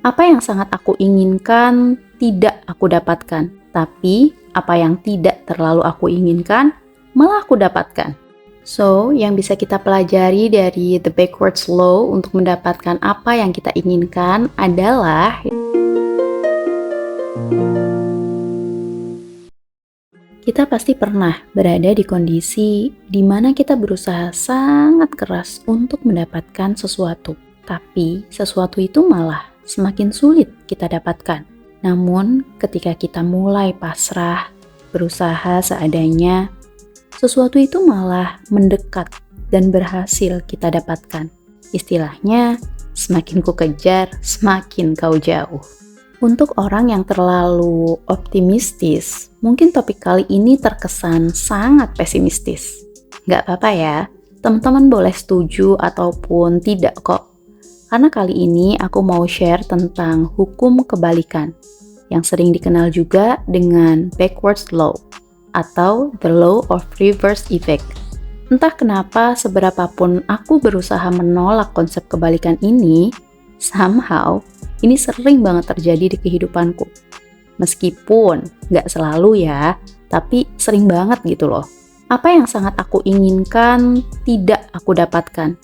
Apa yang sangat aku inginkan tidak aku dapatkan, tapi apa yang tidak terlalu aku inginkan malah aku dapatkan. So, yang bisa kita pelajari dari The Backwards Law untuk mendapatkan apa yang kita inginkan adalah kita pasti pernah berada di kondisi di mana kita berusaha sangat keras untuk mendapatkan sesuatu, tapi sesuatu itu malah semakin sulit kita dapatkan. Namun, ketika kita mulai pasrah, berusaha seadanya, sesuatu itu malah mendekat dan berhasil kita dapatkan. Istilahnya, semakin ku kejar, semakin kau jauh. Untuk orang yang terlalu optimistis, mungkin topik kali ini terkesan sangat pesimistis. Nggak apa-apa ya, teman-teman boleh setuju ataupun tidak kok. Karena kali ini aku mau share tentang hukum kebalikan, yang sering dikenal juga dengan backwards law, atau the law of reverse effect. Entah kenapa seberapapun aku berusaha menolak konsep kebalikan ini, somehow ini sering banget terjadi di kehidupanku. Meskipun nggak selalu ya, tapi sering banget gitu loh. Apa yang sangat aku inginkan tidak aku dapatkan.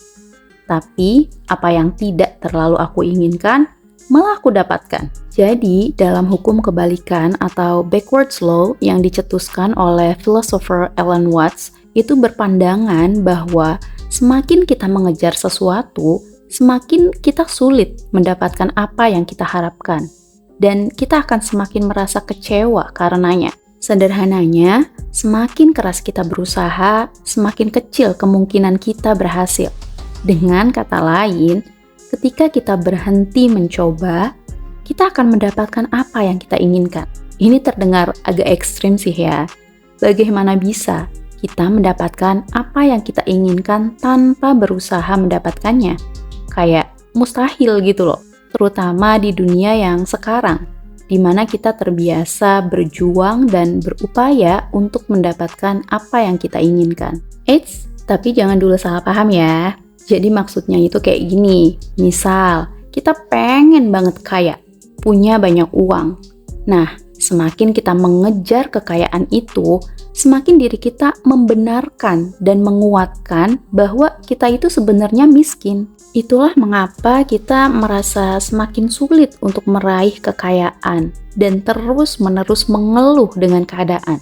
Tapi apa yang tidak terlalu aku inginkan malah aku dapatkan. Jadi dalam hukum kebalikan atau backwards law yang dicetuskan oleh philosopher Alan Watts itu berpandangan bahwa semakin kita mengejar sesuatu, semakin kita sulit mendapatkan apa yang kita harapkan. Dan kita akan semakin merasa kecewa karenanya. Sederhananya, semakin keras kita berusaha, semakin kecil kemungkinan kita berhasil. Dengan kata lain, ketika kita berhenti mencoba, kita akan mendapatkan apa yang kita inginkan. Ini terdengar agak ekstrim sih ya. Bagaimana bisa kita mendapatkan apa yang kita inginkan tanpa berusaha mendapatkannya? Kayak mustahil gitu loh, terutama di dunia yang sekarang, di mana kita terbiasa berjuang dan berupaya untuk mendapatkan apa yang kita inginkan. Eits, tapi jangan dulu salah paham ya. Jadi maksudnya itu kayak gini, misal kita pengen banget kaya, punya banyak uang. Nah, semakin kita mengejar kekayaan itu, semakin diri kita membenarkan dan menguatkan bahwa kita itu sebenarnya miskin. Itulah mengapa kita merasa semakin sulit untuk meraih kekayaan dan terus-menerus mengeluh dengan keadaan,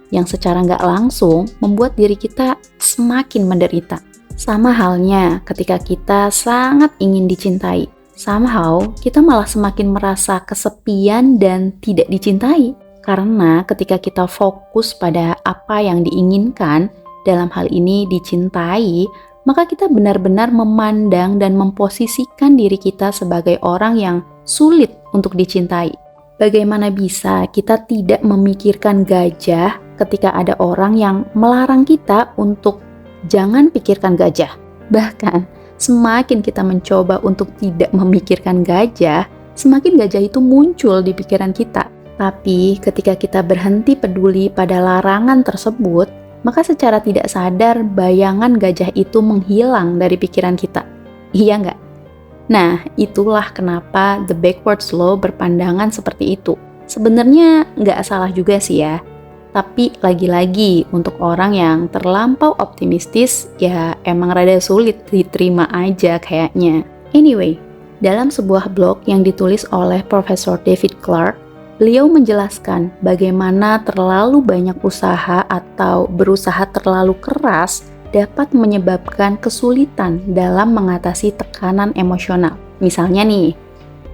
yang secara nggak langsung membuat diri kita semakin menderita. Sama halnya ketika kita sangat ingin dicintai. Somehow, kita malah semakin merasa kesepian dan tidak dicintai. Karena ketika kita fokus pada apa yang diinginkan, dalam hal ini dicintai, maka kita benar-benar memandang dan memposisikan diri kita sebagai orang yang sulit untuk dicintai. Bagaimana bisa kita tidak memikirkan gajah ketika ada orang yang melarang kita untuk jangan pikirkan gajah? Bahkan, semakin kita mencoba untuk tidak memikirkan gajah, semakin gajah itu muncul di pikiran kita. Tapi ketika kita berhenti peduli pada larangan tersebut, maka secara tidak sadar bayangan gajah itu menghilang dari pikiran kita. Iya nggak? Nah, itulah kenapa The Backwards Law berpandangan seperti itu. Sebenarnya nggak salah juga sih ya. Tapi lagi-lagi untuk orang yang terlampau optimistis, ya emang rada sulit diterima aja kayaknya. Anyway, dalam sebuah blog yang ditulis oleh Profesor David Clark, beliau menjelaskan bagaimana terlalu banyak usaha atau berusaha terlalu keras dapat menyebabkan kesulitan dalam mengatasi tekanan emosional. Misalnya nih,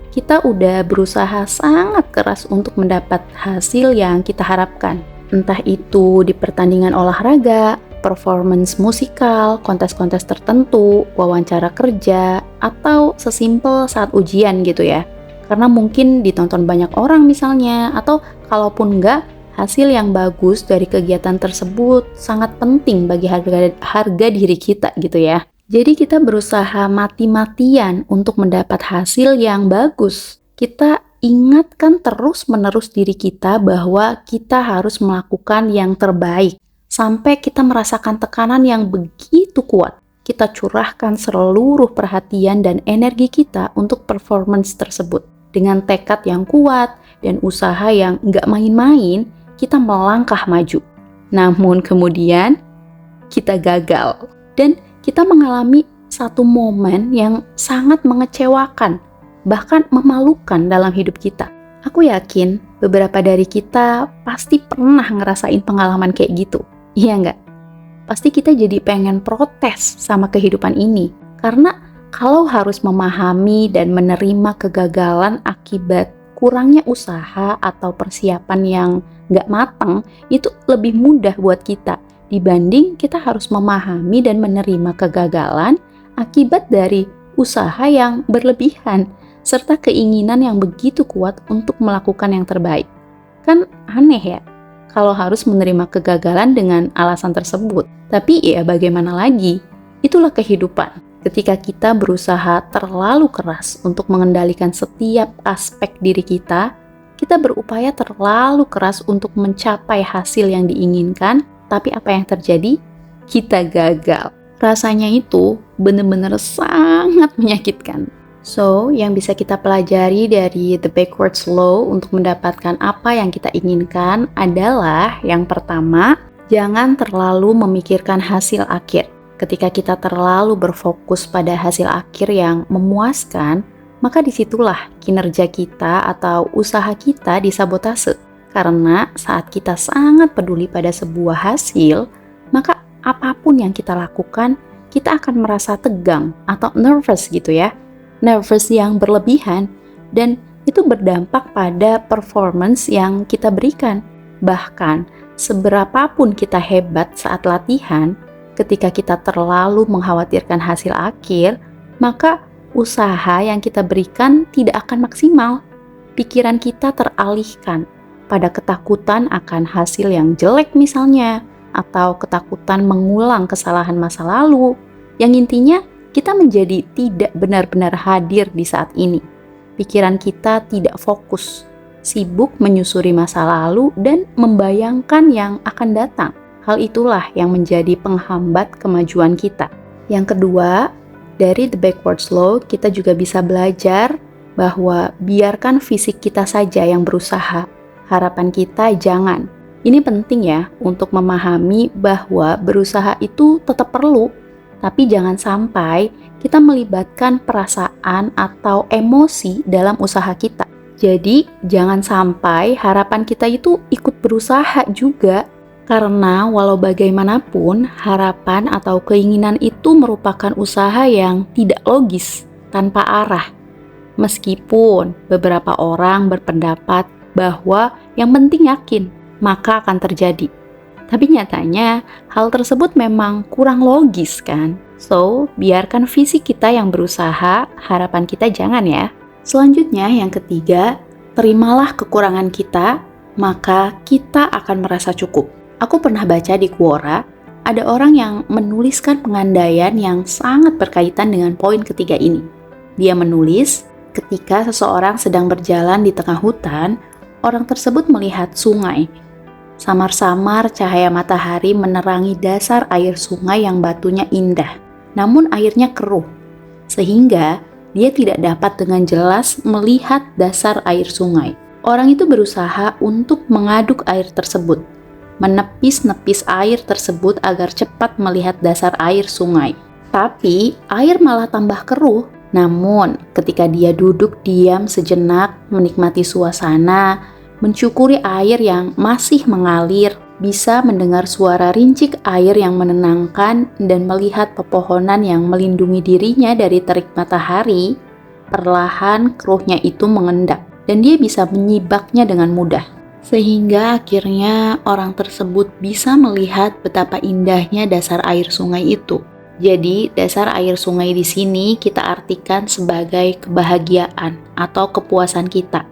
kita udah berusaha sangat keras untuk mendapat hasil yang kita harapkan. Entah itu di pertandingan olahraga, performance musikal, kontes-kontes tertentu, wawancara kerja, atau sesimpel saat ujian gitu ya. Karena mungkin ditonton banyak orang misalnya, atau kalaupun enggak, hasil yang bagus dari kegiatan tersebut sangat penting bagi harga diri kita gitu ya. Jadi kita berusaha mati-matian untuk mendapat hasil yang bagus. Kita ingatkan terus-menerus diri kita bahwa kita harus melakukan yang terbaik. Sampai kita merasakan tekanan yang begitu kuat. Kita curahkan seluruh perhatian dan energi kita untuk performance tersebut. Dengan tekad yang kuat dan usaha yang nggak main-main, kita melangkah maju. Namun kemudian kita gagal dan kita mengalami satu momen yang sangat mengecewakan, bahkan memalukan dalam hidup kita. Aku yakin beberapa dari kita pasti pernah ngerasain pengalaman kayak gitu. Iya nggak? Pasti kita jadi pengen protes sama kehidupan ini. Karena kalau harus memahami dan menerima kegagalan akibat kurangnya usaha atau persiapan yang nggak matang, itu lebih mudah buat kita dibanding kita harus memahami dan menerima kegagalan akibat dari usaha yang berlebihan serta keinginan yang begitu kuat untuk melakukan yang terbaik. Kan aneh ya kalau harus menerima kegagalan dengan alasan tersebut. Tapi ya bagaimana lagi? Itulah kehidupan. Ketika kita berusaha terlalu keras untuk mengendalikan setiap aspek diri kita berupaya terlalu keras untuk mencapai hasil yang diinginkan, tapi apa yang terjadi? Kita gagal. Rasanya itu benar-benar sangat menyakitkan. So, yang bisa kita pelajari dari The Backwards Law untuk mendapatkan apa yang kita inginkan adalah yang pertama, jangan terlalu memikirkan hasil akhir. Ketika kita terlalu berfokus pada hasil akhir yang memuaskan, maka disitulah kinerja kita atau usaha kita disabotase. Karena saat kita sangat peduli pada sebuah hasil, maka apapun yang kita lakukan, kita akan merasa tegang atau nervous gitu ya. Nervous yang berlebihan, dan itu berdampak pada performance yang kita berikan. Bahkan, seberapapun kita hebat saat latihan, ketika kita terlalu mengkhawatirkan hasil akhir, maka usaha yang kita berikan tidak akan maksimal. Pikiran kita teralihkan pada ketakutan akan hasil yang jelek misalnya, atau ketakutan mengulang kesalahan masa lalu, yang intinya kita menjadi tidak benar-benar hadir di saat ini. Pikiran kita tidak fokus, sibuk menyusuri masa lalu dan membayangkan yang akan datang. Hal itulah yang menjadi penghambat kemajuan kita. Yang kedua, dari The Backwards Law, kita juga bisa belajar bahwa biarkan fisik kita saja yang berusaha. Harapan kita jangan. Ini penting ya untuk memahami bahwa berusaha itu tetap perlu, tapi jangan sampai kita melibatkan perasaan atau emosi dalam usaha kita. Jadi, jangan sampai harapan kita itu ikut berusaha juga. Karena walau bagaimanapun, harapan atau keinginan itu merupakan usaha yang tidak logis, tanpa arah. Meskipun beberapa orang berpendapat bahwa yang penting yakin, maka akan terjadi. Tapi nyatanya, hal tersebut memang kurang logis kan? So, biarkan fisik kita yang berusaha, harapan kita jangan ya. Selanjutnya, yang ketiga, terimalah kekurangan kita, maka kita akan merasa cukup. Aku pernah baca di Quora, ada orang yang menuliskan pengandaian yang sangat berkaitan dengan poin ketiga ini. Dia menulis, ketika seseorang sedang berjalan di tengah hutan, orang tersebut melihat sungai. Samar-samar cahaya matahari menerangi dasar air sungai yang batunya indah, namun airnya keruh, sehingga dia tidak dapat dengan jelas melihat dasar air sungai. Orang itu berusaha untuk mengaduk air tersebut, menepis-nepis air tersebut agar cepat melihat dasar air sungai. Tapi air malah tambah keruh. Namun ketika dia duduk diam sejenak, menikmati suasana, mencukuri air yang masih mengalir, bisa mendengar suara rincik air yang menenangkan dan melihat pepohonan yang melindungi dirinya dari terik matahari, perlahan keruhnya itu mengendap dan dia bisa menyibaknya dengan mudah. Sehingga akhirnya orang tersebut bisa melihat betapa indahnya dasar air sungai itu. Jadi, dasar air sungai di sini kita artikan sebagai kebahagiaan atau kepuasan kita,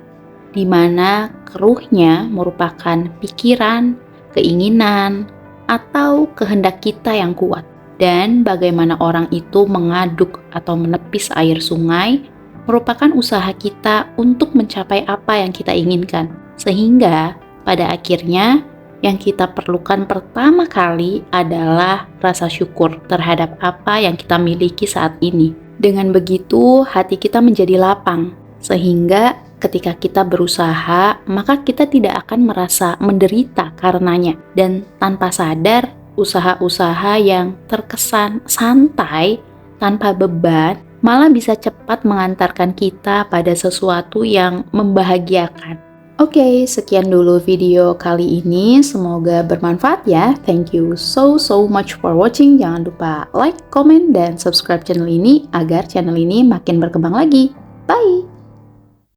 di mana keruhnya merupakan pikiran, keinginan, atau kehendak kita yang kuat. Dan bagaimana orang itu mengaduk atau menepis air sungai merupakan usaha kita untuk mencapai apa yang kita inginkan. Sehingga pada akhirnya yang kita perlukan pertama kali adalah rasa syukur terhadap apa yang kita miliki saat ini. Dengan begitu, hati kita menjadi lapang, sehingga Ketika kita berusaha, maka kita tidak akan merasa menderita karenanya. Dan tanpa sadar, usaha-usaha yang terkesan santai, tanpa beban, malah bisa cepat mengantarkan kita pada sesuatu yang membahagiakan. Oke, sekian dulu video kali ini. Semoga bermanfaat ya. Thank you so much for watching. Jangan lupa like, comment, dan subscribe channel ini agar channel ini makin berkembang lagi. Bye!